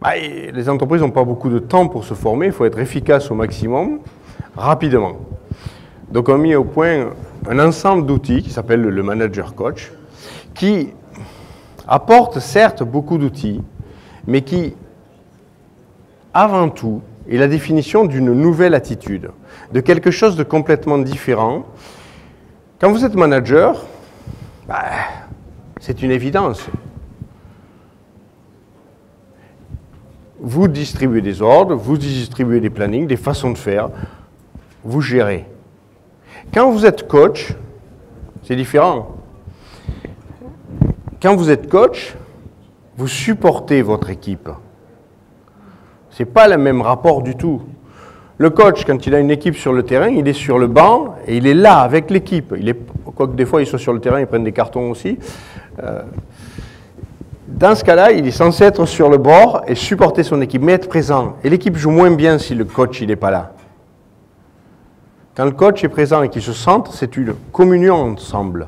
Les entreprises n'ont pas beaucoup de temps pour se former, il faut être efficace au maximum, rapidement. Donc on a mis au point un ensemble d'outils qui s'appelle le Manager Coach, qui apporte certes beaucoup d'outils, mais qui, avant tout, est la définition d'une nouvelle attitude, de quelque chose de complètement différent. Quand vous êtes manager, c'est une évidence. Vous distribuez des ordres, vous distribuez des plannings, des façons de faire, vous gérez. Quand vous êtes coach, c'est différent. Quand vous êtes coach, vous supportez votre équipe. Ce n'est pas le même rapport du tout. Le coach, quand il a une équipe sur le terrain, il est sur le banc et il est là avec l'équipe. Quoique des fois, ils sont sur le terrain, ils prennent des cartons aussi. Dans ce cas-là, il est censé être sur le bord et supporter son équipe, mais être présent. Et l'équipe joue moins bien si le coach n'est pas là. Quand le coach est présent et qu'il se centre, c'est une communion ensemble.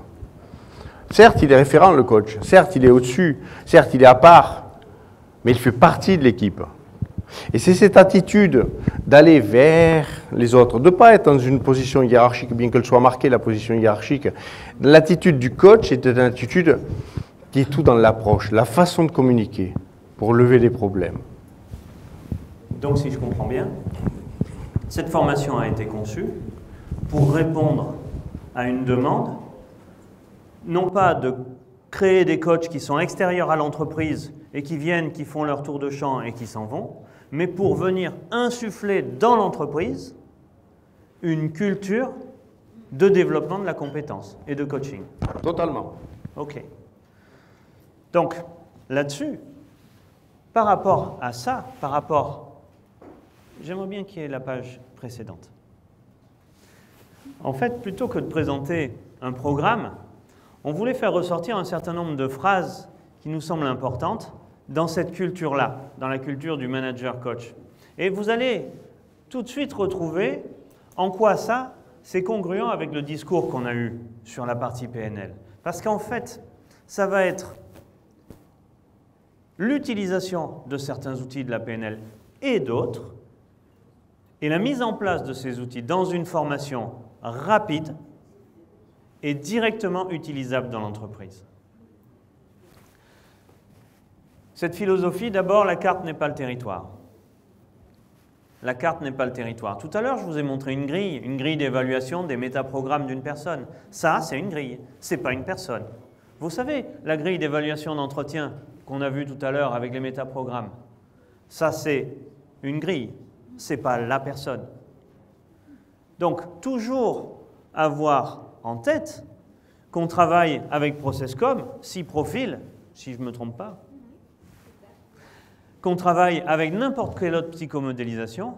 Certes, il est référent, le coach. Certes, il est au-dessus. Certes, il est à part. Mais il fait partie de l'équipe. Et c'est cette attitude d'aller vers les autres, de ne pas être dans une position hiérarchique, bien qu'elle soit marquée, la position hiérarchique. L'attitude du coach est une attitude qui est tout dans l'approche, la façon de communiquer pour lever les problèmes. Donc, si je comprends bien, cette formation a été conçue pour répondre à une demande, non pas de créer des coachs qui sont extérieurs à l'entreprise et qui viennent, qui font leur tour de champ et qui s'en vont, mais pour venir insuffler dans l'entreprise une culture de développement de la compétence et de coaching. Totalement. OK. Donc, là-dessus, par rapport à ça, j'aimerais bien qu'il y ait la page précédente. En fait, plutôt que de présenter un programme, on voulait faire ressortir un certain nombre de phrases qui nous semblent importantes dans cette culture-là, dans la culture du manager coach. Et vous allez tout de suite retrouver en quoi ça, c'est congruent avec le discours qu'on a eu sur la partie PNL. Parce qu'en fait, ça va être l'utilisation de certains outils de la PNL et d'autres, et la mise en place de ces outils dans une formation rapide et directement utilisable dans l'entreprise. Cette philosophie, d'abord, la carte n'est pas le territoire. La carte n'est pas le territoire. Tout à l'heure, je vous ai montré une grille d'évaluation des métaprogrammes d'une personne. Ça, c'est une grille, ce n'est pas une personne. Vous savez, la grille d'évaluation d'entretien qu'on a vue tout à l'heure avec les métaprogrammes, ça, c'est une grille, ce n'est pas la personne. Donc, toujours avoir en tête qu'on travaille avec ProcessCom, 6 profils, si je ne me trompe pas, qu'on travaille avec n'importe quelle autre psychomodélisation,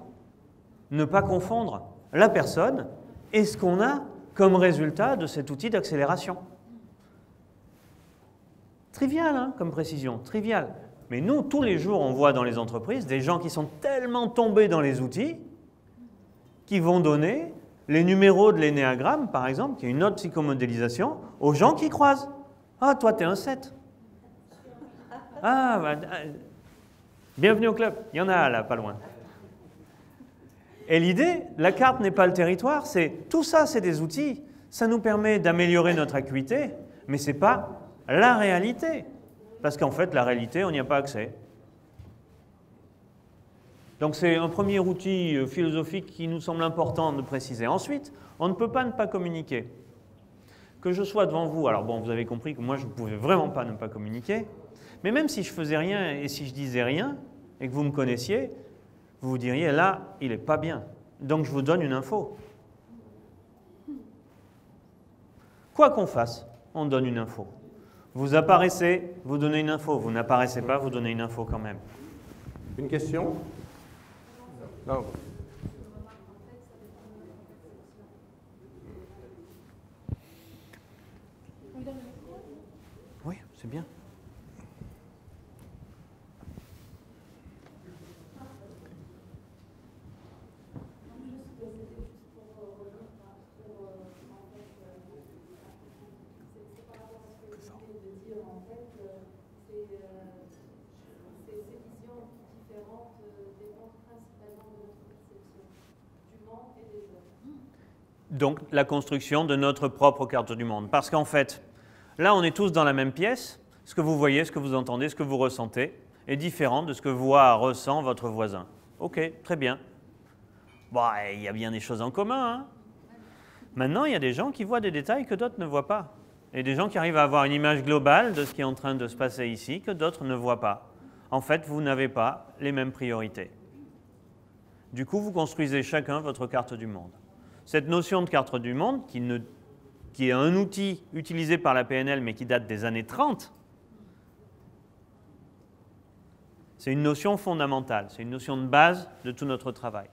ne pas confondre la personne et ce qu'on a comme résultat de cet outil d'accélération. Trivial, hein, comme précision, trivial. Mais nous, tous les jours, on voit dans les entreprises des gens qui sont tellement tombés dans les outils qui vont donner les numéros de l'énéagramme, par exemple, qui est une autre psychomodélisation, aux gens qui croisent. Ah, toi, t'es un 7. Ah, bah, bienvenue au club. Il y en a là, pas loin. Et l'idée, la carte n'est pas le territoire, c'est tout ça, c'est des outils. Ça nous permet d'améliorer notre acuité, mais ce n'est pas la réalité. Parce qu'en fait, la réalité, on n'y a pas accès. Donc c'est un premier outil philosophique qui nous semble important de préciser. Ensuite, on ne peut pas ne pas communiquer. Que je sois devant vous, alors bon, vous avez compris que moi, je ne pouvais vraiment pas ne pas communiquer, mais même si je faisais rien et si je disais rien, et que vous me connaissiez, vous vous diriez, là, il n'est pas bien. Donc je vous donne une info. Quoi qu'on fasse, on donne une info. Vous apparaissez, vous donnez une info. Vous n'apparaissez pas, vous donnez une info quand même. Une question ? Non. Oui, c'est bien. dépend principalement de notre perception du monde et des autres. Donc, la construction de notre propre carte du monde. Parce qu'en fait, là, on est tous dans la même pièce. Ce que vous voyez, ce que vous entendez, ce que vous ressentez est différent de ce que voit, ressent votre voisin. Ok, très bien. Bon, il y a bien des choses en commun, hein. Maintenant, il y a des gens qui voient des détails que d'autres ne voient pas. Et des gens qui arrivent à avoir une image globale de ce qui est en train de se passer ici que d'autres ne voient pas. En fait, vous n'avez pas les mêmes priorités. Du coup, vous construisez chacun votre carte du monde. Cette notion de carte du monde, qui est un outil utilisé par la PNL mais qui date des années 30, c'est une notion fondamentale, c'est une notion de base de tout notre travail.